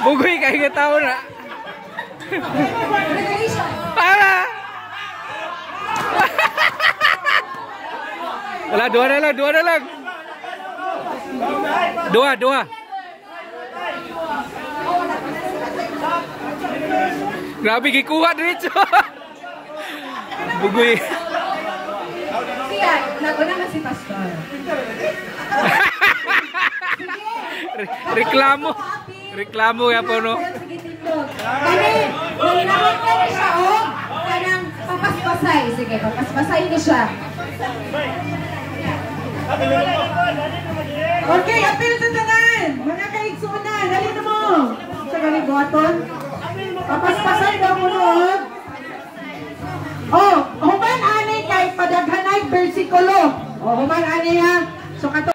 Bugoy kay nga tao na. Para. Wala, dua na lang. Dua. Grabe, gikuha diretso. Bugoy. Siya, naguna na si Pastor. Reklamo ya po no. Kani, nanginamot ka na siya o kanang papaspasay. Sige, papaspasay na siya. Okay, apil sa tanan. Mga kaigsunan, dali na mo. Sa kalibuaton. Papaspasay daw mo noon. Oh, human anay kay padaghanay bersikulo. Oh, human anay ha. So kato